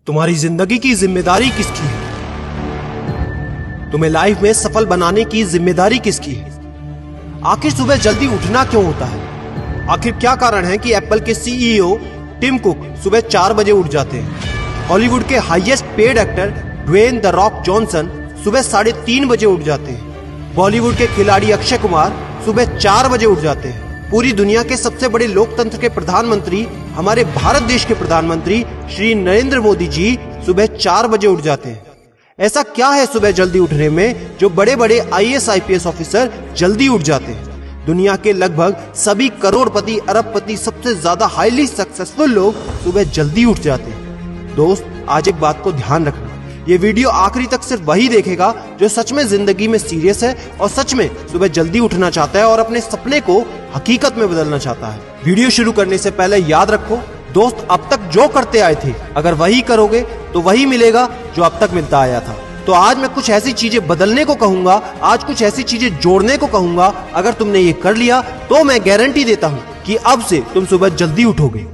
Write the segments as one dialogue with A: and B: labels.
A: तुम्हारी जिंदगी की जिम्मेदारी किसकी है? तुम्हें लाइफ में सफल बनाने की जिम्मेदारी किसकी है? आखिर सुबह जल्दी उठना क्यों होता है? आखिर क्या कारण है कि एप्पल के सीईओ टिम कुक सुबह 4 बजे उठ जाते हैं? हॉलीवुड के highest paid actor Dwayne the Rock Johnson सुबह 3:30 बजे उठ जाते हैं। बॉलीवुड के खिलाड़ी अक्षय कुमार सुबह 4 बजे उठ जाते हैं। पूरी दुनिया के सबसे बड़े लोकतंत्र के प्रधानमंत्री, हमारे भारत देश के प्रधानमंत्री श्री नरेंद्र मोदी जी सुबह 4 बजे उठ जाते हैं। ऐसा क्या है सुबह जल्दी उठने में जो बड़े बड़े आईएएस आईपीएस ऑफिसर जल्दी उठ जाते हैं? दुनिया के लगभग सभी करोड़पति, अरबपति, सबसे ज्यादा हाईली सक्सेसफुल लोग सुबह जल्दी उठ जाते हैं। दोस्त, आज एक बात को ध्यान रखना, ये वीडियो आखिरी तक सिर्फ वही देखेगा जो सच में जिंदगी में सीरियस है और सच में सुबह जल्दी उठना चाहता है और अपने सपने को हकीकत में बदलना चाहता है। वीडियो शुरू करने से पहले याद रखो दोस्त, अब तक जो करते आए थे अगर वही करोगे तो वही मिलेगा जो अब तक मिलता आया था। तो आज मैं कुछ ऐसी चीजें बदलने को कहूंगा, आज कुछ ऐसी चीजें जोड़ने को कहूंगा। अगर तुमने ये कर लिया तो मैं गारंटी देता हूं कि अब से तुम सुबह जल्दी उठोगे।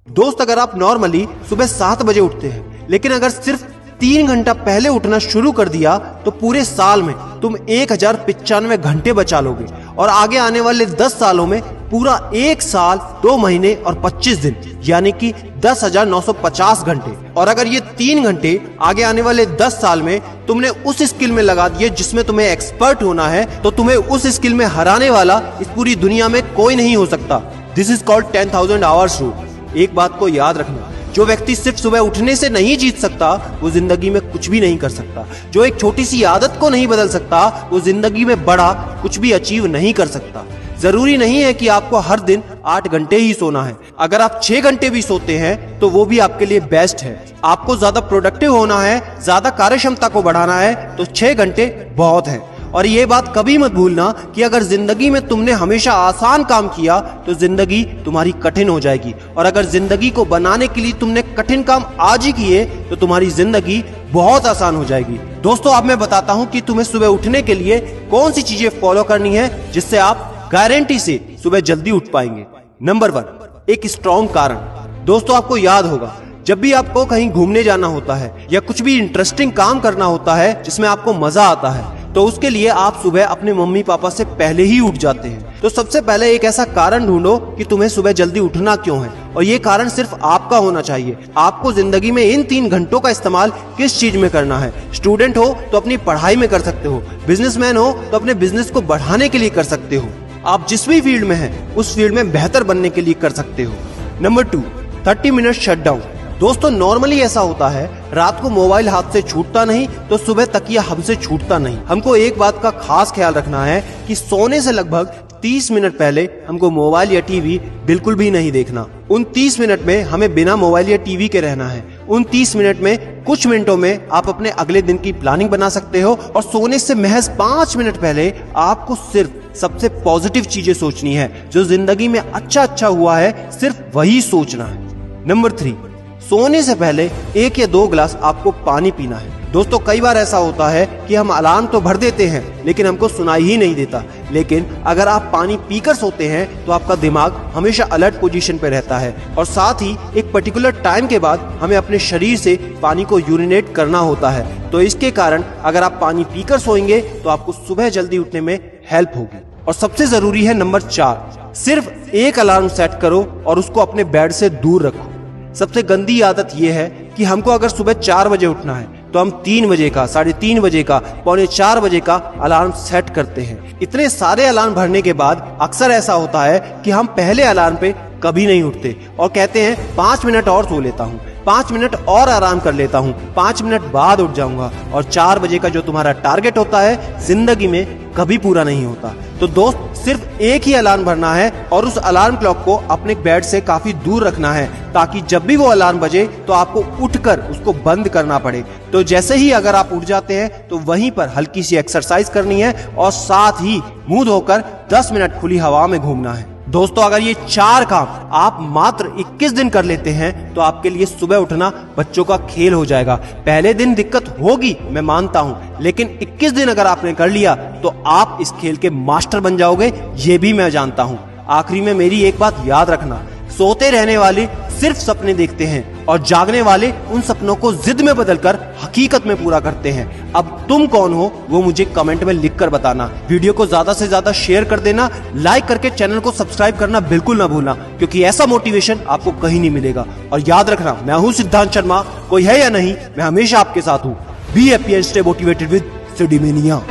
A: दोस्त, अगर आप नॉर्मली सुबह 7 बजे उठते हैं लेकिन अगर सिर्फ 3 घंटा पहले उठना शुरू कर दिया तो पूरे साल में तुम 1095 घंटे बचा लोगे और आगे आने वाले 10 सालों में पूरा 1 साल 2 महीने और 25 दिन यानी कि 10,950 घंटे। और अगर ये 3 घंटे आगे आने वाले 10 साल में तुमने उस स्किल में लगा दिए जिसमें तुम्हें एक्सपर्ट होना है तो तुम्हें उस स्किल में हराने वाला इस पूरी दुनिया में कोई नहीं हो सकता। This is called 10,000 hours rule. एक बात को याद रखना, जो व्यक्ति सिर्फ सुबह उठने से नहीं जीत सकता वो जिंदगी में कुछ भी नहीं कर सकता। जो एक छोटी सी आदत को नहीं बदल सकता वो जिंदगी में बड़ा कुछ भी अचीव नहीं कर सकता। जरूरी नहीं है कि आपको हर दिन 8 घंटे ही सोना है। अगर आप 6 घंटे भी सोते हैं तो वो भी आपके लिए बेस्ट है। आपको ज्यादा प्रोडक्टिव होना है, ज्यादा कार्यक्षमता को बढ़ाना है तो 6 घंटे बहुत है। और ये बात कभी मत भूलना कि अगर जिंदगी में तुमने हमेशा आसान काम किया तो जिंदगी तुम्हारी कठिन हो जाएगी और अगर जिंदगी को बनाने के लिए तुमने कठिन काम आज ही किए तो तुम्हारी जिंदगी बहुत आसान हो जाएगी। दोस्तों, अब मैं बताता हूँ कि तुम्हें सुबह उठने के लिए कौन सी चीजें फॉलो करनी है जिससे आप गारंटी से सुबह जल्दी उठ पाएंगे। नंबर 1, एक स्ट्रॉन्ग कारण। दोस्तों, आपको याद होगा जब भी आपको कहीं घूमने जाना होता है या कुछ भी इंटरेस्टिंग काम करना होता है जिसमें आपको मजा आता है तो उसके लिए आप सुबह अपने मम्मी पापा से पहले ही उठ जाते हैं। तो सबसे पहले एक ऐसा कारण ढूंढो कि तुम्हें सुबह जल्दी उठना क्यों है और ये कारण सिर्फ आपका होना चाहिए। आपको जिंदगी में इन 3 घंटों का इस्तेमाल किस चीज में करना है? स्टूडेंट हो तो अपनी पढ़ाई में कर सकते हो, बिजनेसमैन हो तो अपने बिजनेस को बढ़ाने के लिए कर सकते हो, आप जिस भी फील्ड में हैं उस फील्ड में बेहतर बनने के लिए कर सकते हो। Number 2, 30 minute shutdown. दोस्तों, नॉर्मली ऐसा होता है रात को मोबाइल हाथ से छूटता नहीं तो सुबह तकिया हमसे छूटता नहीं। हमको एक बात का खास ख्याल रखना है कि सोने से लगभग 30 मिनट पहले हमको मोबाइल या टीवी बिल्कुल भी नहीं देखना। उन 30 मिनट में हमें बिना मोबाइल या टीवी के रहना है। उन 30 मिनट में कुछ मिनटों में आप अपने अगले दिन की प्लानिंग बना सकते हो और सोने से महज 5 मिनट पहले आपको सिर्फ सबसे पॉजिटिव चीजें सोचनी है। जो जिंदगी में अच्छा हुआ है सिर्फ वही सोचना है। नंबर 3, सोने से पहले 1 या 2 गिलास आपको पानी पीना है। दोस्तों, कई बार ऐसा होता है कि हम अलार्म तो भर देते हैं लेकिन हमको सुनाई ही नहीं देता। लेकिन अगर आप पानी पीकर सोते हैं तो आपका दिमाग हमेशा अलर्ट पोजीशन पे रहता है और साथ ही एक पर्टिकुलर टाइम के बाद हमें अपने शरीर से पानी को यूरिनेट करना होता है। तो इसके कारण अगर आप पानी पीकर सोएंगे तो आपको सुबह जल्दी उठने में हेल्प होगी। और सबसे जरूरी है नंबर 4, सिर्फ एक अलार्म सेट करो और उसको अपने बेड से दूर रखो। सबसे गंदी आदत यह है कि हमको अगर सुबह 4 बजे उठना है तो हम 3 बजे का, 3:30 बजे का, 3:45 बजे का अलार्म सेट करते हैं। इतने सारे अलार्म भरने के बाद अक्सर ऐसा होता है कि हम पहले अलार्म पे कभी नहीं उठते और कहते हैं 5 मिनट और सो लेता हूँ, 5 मिनट और आराम कर लेता हूँ, 5 मिनट बाद उठ जाऊंगा। और 4 बजे का जो तुम्हारा टारगेट होता है जिंदगी में कभी पूरा नहीं होता। तो दोस्त, सिर्फ एक ही अलार्म भरना है और उस अलार्म क्लॉक को अपने बेड से काफी दूर रखना है ताकि जब भी वो अलार्म बजे तो आपको उठकर उसको बंद करना पड़े। तो जैसे ही अगर आप उठ जाते हैं तो वहीं पर हल्की सी एक्सरसाइज करनी है और साथ ही मुंह धोकर 10 मिनट खुली हवा में घूमना है। दोस्तों, अगर ये 4 काम आप मात्र 21 दिन कर लेते हैं तो आपके लिए सुबह उठना बच्चों का खेल हो जाएगा। पहले दिन दिक्कत होगी, मैं मानता हूं, लेकिन 21 दिन अगर आपने कर लिया तो आप इस खेल के मास्टर बन जाओगे, ये भी मैं जानता हूं। आखिरी में मेरी एक बात याद रखना, सोते रहने वाले सिर्फ सपने देखते हैं और जागने वाले उन सपनों को जिद में बदलकर हकीकत में पूरा करते हैं। अब तुम कौन हो वो मुझे कमेंट में लिखकर बताना। वीडियो को ज्यादा से ज्यादा शेयर कर देना, लाइक करके चैनल को सब्सक्राइब करना बिल्कुल ना भूलना, क्योंकि ऐसा मोटिवेशन आपको कहीं नहीं मिलेगा। और याद रखना, मैं हूं सिद्धांत शर्मा, कोई है या नहीं, मैं हमेशा आपके साथ हूं। Be happy and stay motivated with सिडीमेनिया।